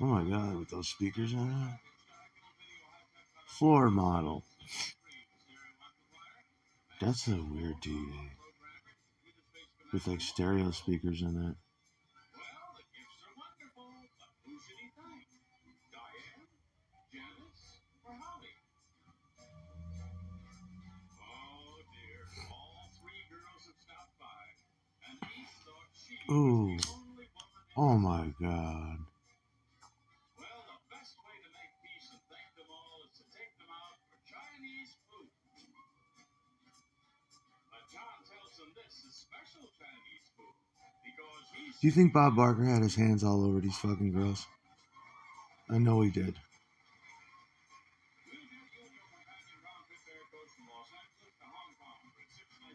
Oh my god, with those speakers on it. Floor model. That's a weird TV. With like stereo speakers in it. Ooh. Oh my god. Do you think Bob Barker had his hands all over these fucking girls? I know he did.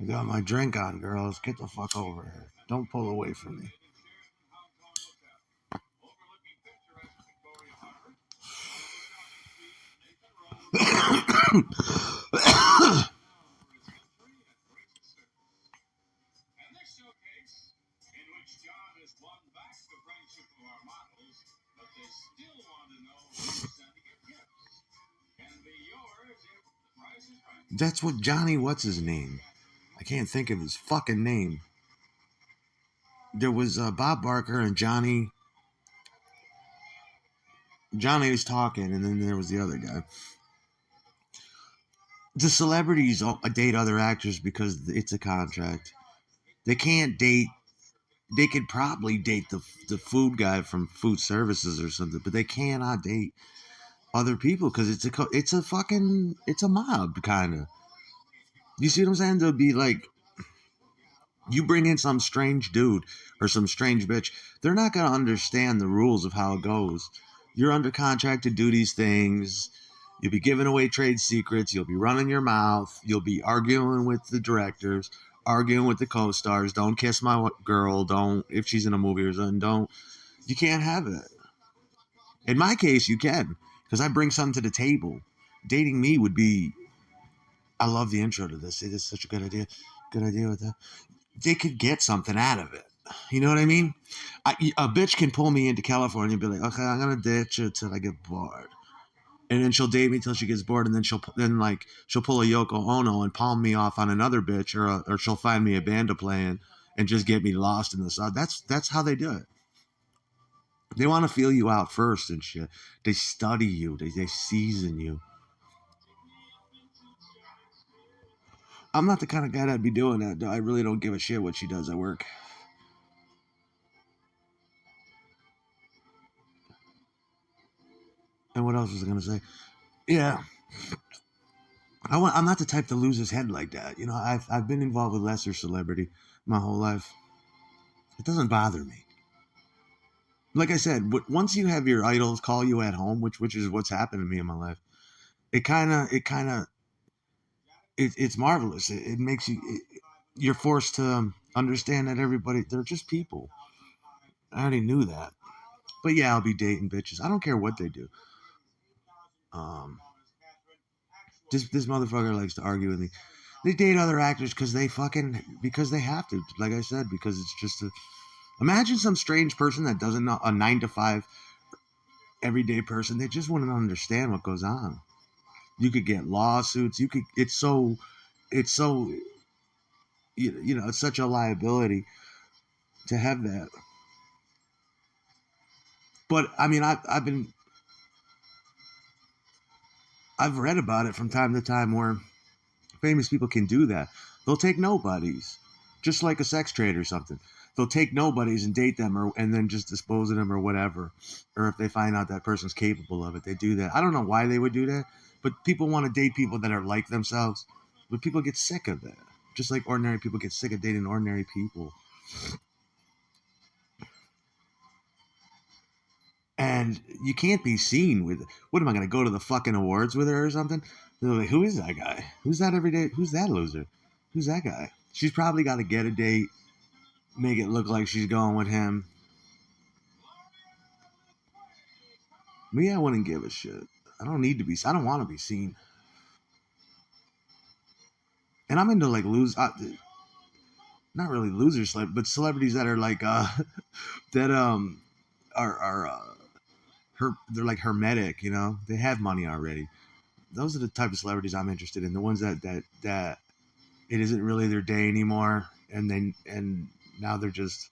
I got my drink on, girls. Get the fuck over here. Don't pull away from me. That's what Johnny, what's his name? I can't think of his fucking name. There was Bob Barker and Johnny. Johnny was talking, and then there was the other guy. The celebrities date other actors because it's a contract. They can't date. They could probably date the food guy from Food Services or something, but they cannot date other people because it's a mob kind of. You see what I'm saying? They'll be like, you bring in some strange dude or some strange bitch, they're not going to understand the rules of how it goes. You're under contract to do these things. You'll be giving away trade secrets. You'll be running your mouth. You'll be arguing with the directors, arguing with the co-stars. Don't kiss my girl. Don't, if she's in a movie or something, don't. You can't have it. In my case, you can, because I bring something to the table. Dating me would be, I love the intro to this. It is such a good idea. Good idea with that. They could get something out of it. You know what I mean? A bitch can pull me into California and be like, okay, I'm gonna ditch you till I get bored, and then she'll date me till she gets bored, and then she'll pull a Yoko Ono and palm me off on another bitch, or she'll find me a band to play in and just get me lost in the sun. That's how they do it. They want to feel you out first and shit. They study you. They season you. I'm not the kind of guy that'd be doing that, though. I really don't give a shit what she does at work. And what else was I gonna say? Yeah, I'm not the type to lose his head like that. You know, I've been involved with lesser celebrity my whole life. It doesn't bother me. Like I said, once you have your idols call you at home, which is what's happened to me in my life, it's marvelous. It makes you. You're forced to understand that they're just people. I already knew that. But yeah, I'll be dating bitches. I don't care what they do. Um, this motherfucker likes to argue with me. They date other actors because because they have to. Like I said, because it's just a. Imagine some strange person that doesn't know a 9 to 5 everyday person. They just wouldn't understand what goes on. You could get lawsuits. You could. It's so. You know, it's such a liability to have that. But I mean, I've read about it from time to time where famous people can do that. They'll take nobodies, just like a sex trade or something. They'll take nobodies and date them, and then just dispose of them or whatever. Or if they find out that person's capable of it, they do that. I don't know why they would do that, but people want to date people that are like themselves. But people get sick of that, just like ordinary people get sick of dating ordinary people. And you can't be seen with, what am I going to go to the fucking awards with her or something? They're like, who is that guy? Who's that every day? Who's that loser? Who's that guy? She's probably got to get a date, make it look like she's going with him. Me, I wouldn't give a shit. I don't need to be. I don't want to be seen. And I'm into like not really losers, but celebrities that are like that are they're like hermetic. You know, they have money already. Those are the type of celebrities I'm interested in. The ones that it isn't really their day anymore, and now they're just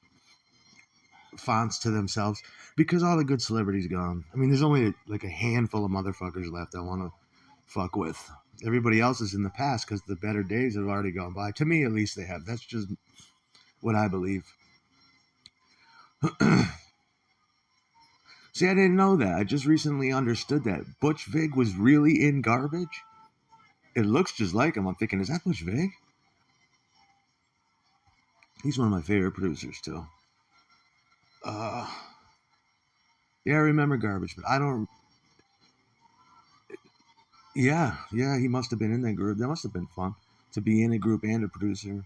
fonts to themselves because all the good celebrities gone. I mean, there's only like a handful of motherfuckers left I want to fuck with. Everybody else is in the past because the better days have already gone by. To me, at least, they have. That's just what I believe. See, I didn't know that. I just recently understood that Butch Vig was really in Garbage. It looks just like him. I'm thinking, is that Butch Vig? He's one of my favorite producers too. Uh, yeah, I remember Garbage, but I don't. Yeah, yeah, he must have been in that group. That must have been fun to be in a group and a producer.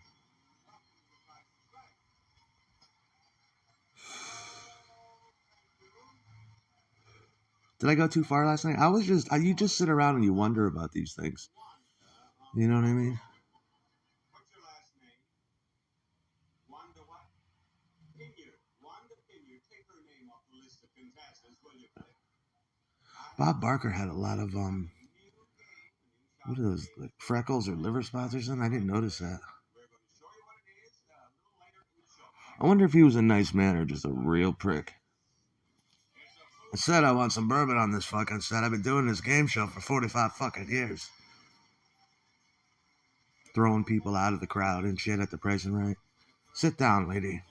Did I go too far last night? I was just, you just sit around and you wonder about these things. You know what I mean? Bob Barker had a lot of, what are those, like freckles or liver spots or something? I didn't notice that. I wonder if he was a nice man or just a real prick. I said I want some bourbon on this fucking set. I've been doing this game show for 45 fucking years. Throwing people out of the crowd and shit at the price and right. Sit down, lady.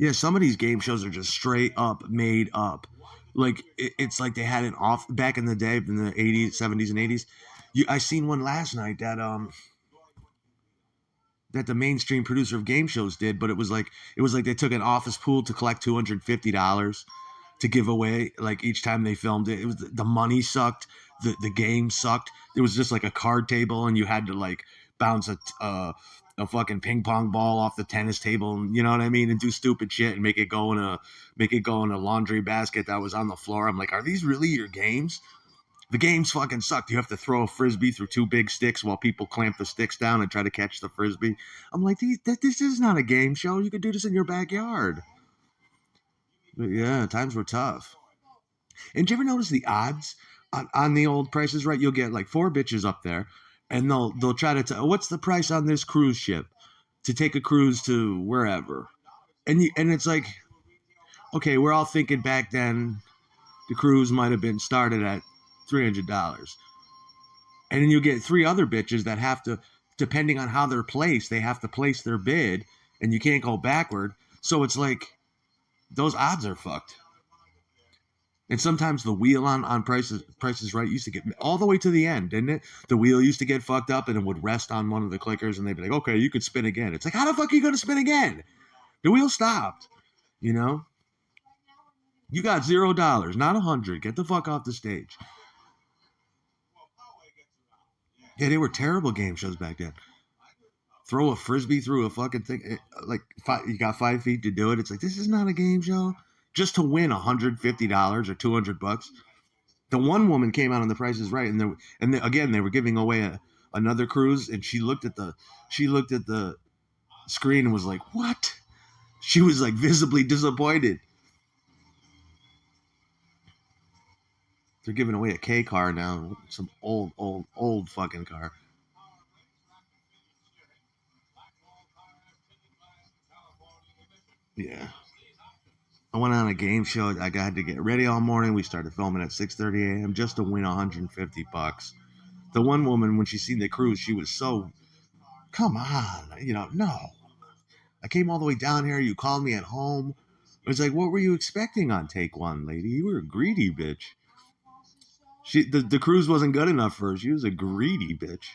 Yeah, some of these game shows are just straight up made up. Like it's like they had an off back in the day in the 80s, 70s, and 80s. I seen one last night that the mainstream producer of game shows did, but it was like they took an office pool to collect $250 to give away like each time they filmed it. It was the money sucked, the game sucked. It was just like a card table, and you had to like bounce a fucking ping pong ball off the tennis table, and you know what I mean, and do stupid shit and make it go in a laundry basket that was on the floor. I'm like, are these really your games? The games fucking sucked. You have to throw a frisbee through two big sticks while people clamp the sticks down and try to catch the frisbee. I'm like, this is not a game show. You could do this in your backyard. But yeah, times were tough. And did you ever notice the odds on the old prices? Right, you'll get like four bitches up there, and they'll try to tell what's the price on this cruise ship to take a cruise to wherever, and it's like, okay, we're all thinking back then the cruise might have been started at $300, and then you get three other bitches that have to, depending on how they're placed, they have to place their bid, and you can't go backward. So it's like those odds are fucked. And sometimes the wheel on prices right used to get all the way to the end, didn't it? The wheel used to get fucked up and it would rest on one of the clickers and they'd be like, okay, you could spin again. It's like, how the fuck are you gonna spin again? The wheel stopped. You know? You got $0, not 100. Get the fuck off the stage. Yeah, they were terrible game shows back then. Throw a frisbee through a fucking thing. Like you got 5 feet to do it. It's like, this is not a game show. Just to win $150 or $200. The one woman came out on The Price is Right, again they were giving away another cruise, and she looked at the screen and was like, "What?" She was like visibly disappointed. They're giving away a K car now, some old fucking car. Yeah. I went on a game show. I had to get ready all morning. We started filming at 6:30 a.m. just to win $150. The one woman, when she seen the cruise, she was so, come on, no. I came all the way down here. You called me at home. I was like, what were you expecting on take one, lady? You were a greedy bitch. The cruise wasn't good enough for her. She was a greedy bitch.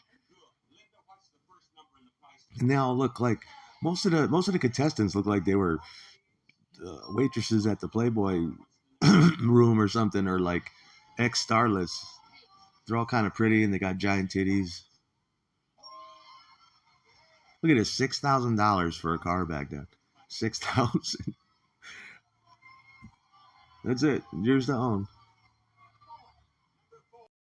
And they all look like most of the contestants look like they were waitresses at the Playboy room or something, or like ex starlets. They're all kind of pretty and they got giant titties. Look at this, $6,000 for a car back then. 6,000. That's it. Yours to own.